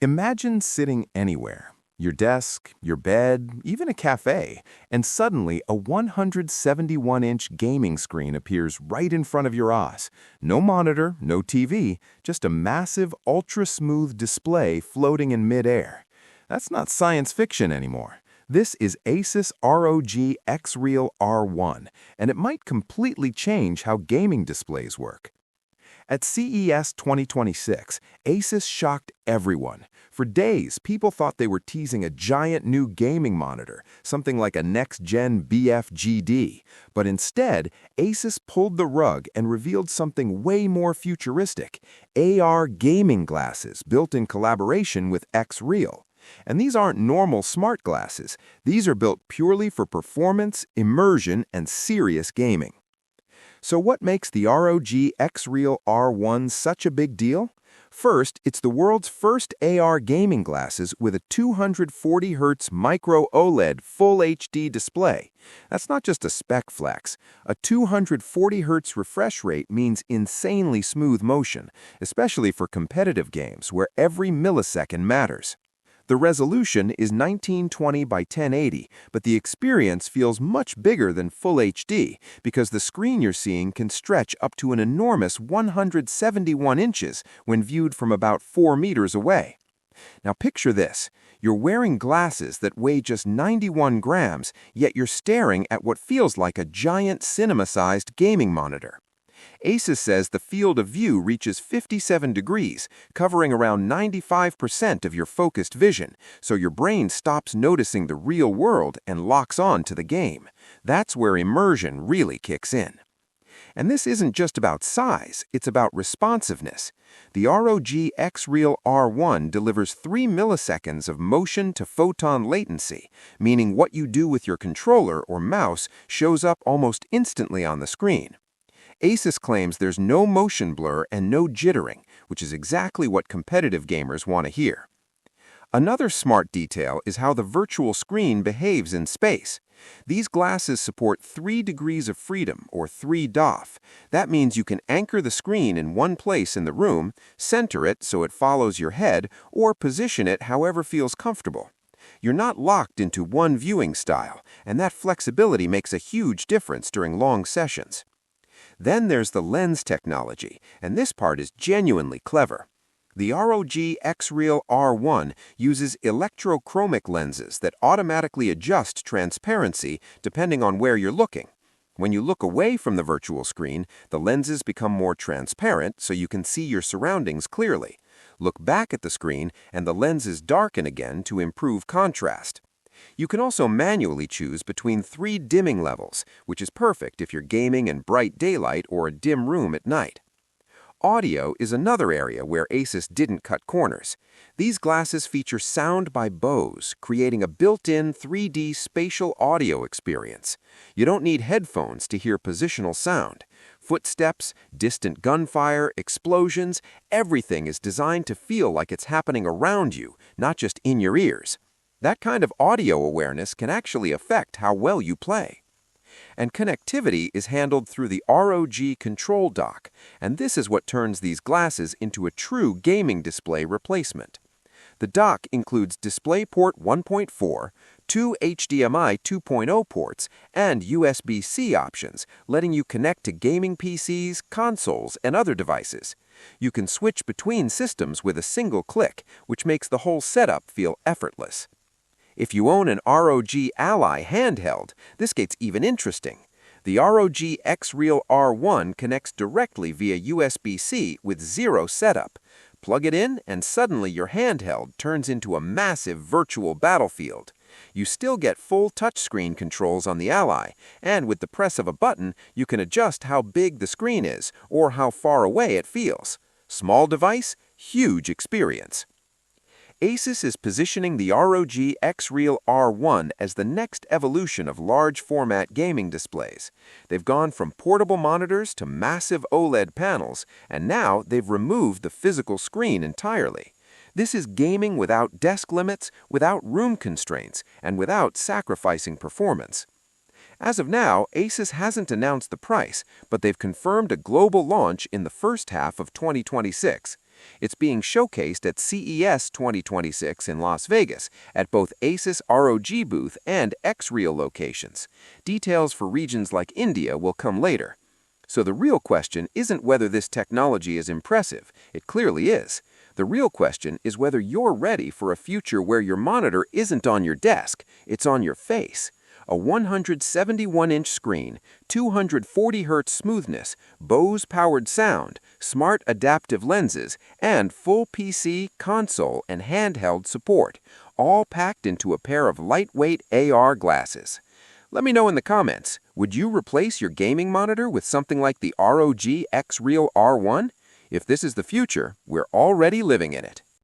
Imagine sitting anywhere, your desk, your bed, even a cafe, and suddenly a 171-inch gaming screen appears right in front of your eyes. No monitor, no TV, just a massive, ultra-smooth display floating in midair. That's not science fiction anymore. This is ASUS ROG XREAL R1, and it might completely change how gaming displays work. At CES 2026, ASUS shocked everyone. For days, people thought they were teasing a giant new gaming monitor, something like a next-gen BFGD. But instead, ASUS pulled the rug and revealed something way more futuristic: AR gaming glasses built in collaboration with XREAL. And these aren't normal smart glasses. These are built purely for performance, immersion, and serious gaming. So what makes the ROG XREAL R1 such a big deal? First, it's the world's first AR gaming glasses with a 240 Hz Micro-OLED Full HD display. That's not just a spec flex. A 240 Hz refresh rate means insanely smooth motion, especially for competitive games where every millisecond matters. The resolution is 1920 by 1080, but the experience feels much bigger than Full HD because the screen you're seeing can stretch up to an enormous 171 inches when viewed from about 4 meters away. Now picture this. You're wearing glasses that weigh just 91 grams, yet you're staring at what feels like a giant cinema-sized gaming monitor. ASUS says the field of view reaches 57 degrees, covering around 95% of your focused vision, so your brain stops noticing the real world and locks on to the game. That's where immersion really kicks in. And this isn't just about size, it's about responsiveness. The ROG XREAL R1 delivers 3 milliseconds of motion-to-photon latency, meaning what you do with your controller or mouse shows up almost instantly on the screen. ASUS claims there's no motion blur and no jittering, which is exactly what competitive gamers want to hear. Another smart detail is how the virtual screen behaves in space. These glasses support 3 degrees of freedom, or 3 DOF. That means you can anchor the screen in one place in the room, center it so it follows your head, or position it however feels comfortable. You're not locked into one viewing style, and that flexibility makes a huge difference during long sessions. Then there's the lens technology, and this part is genuinely clever. The ROG XREAL R1 uses electrochromic lenses that automatically adjust transparency depending on where you're looking. When you look away from the virtual screen, the lenses become more transparent so you can see your surroundings clearly. Look back at the screen, and the lenses darken again to improve contrast. You can also manually choose between 3 dimming levels, which is perfect if you're gaming in bright daylight or a dim room at night. Audio is another area where ASUS didn't cut corners. These glasses feature sound by Bose, creating a built-in 3D spatial audio experience. You don't need headphones to hear positional sound. Footsteps, distant gunfire, explosions, everything is designed to feel like it's happening around you, not just in your ears. That kind of audio awareness can actually affect how well you play. And connectivity is handled through the ROG control dock, and this is what turns these glasses into a true gaming display replacement. The dock includes DisplayPort 1.4, 2 HDMI 2.0 ports, and USB-C options, letting you connect to gaming PCs, consoles, and other devices. You can switch between systems with a single click, which makes the whole setup feel effortless. If you own an ROG Ally handheld, this gets even interesting. The ROG XREAL R1 connects directly via USB-C with zero setup. Plug it in, and suddenly your handheld turns into a massive virtual battlefield. You still get full touchscreen controls on the Ally, and with the press of a button, you can adjust how big the screen is or how far away it feels. Small device, huge experience. ASUS is positioning the ROG XREAL R1 as the next evolution of large-format gaming displays. They've gone from portable monitors to massive OLED panels, and now they've removed the physical screen entirely. This is gaming without desk limits, without room constraints, and without sacrificing performance. As of now, ASUS hasn't announced the price, but they've confirmed a global launch in the first half of 2026. It's being showcased at CES 2026 in Las Vegas at both ASUS ROG booth and XREAL locations. Details for regions like India will come later. So the real question isn't whether this technology is impressive. It clearly is. The real question is whether you're ready for a future where your monitor isn't on your desk, it's on your face. A 171-inch screen, 240 Hz smoothness, Bose-powered sound, smart adaptive lenses, and full PC, console, and handheld support, all packed into a pair of lightweight AR glasses. Let me know in the comments, would you replace your gaming monitor with something like the ROG XREAL R1? If this is the future, we're already living in it.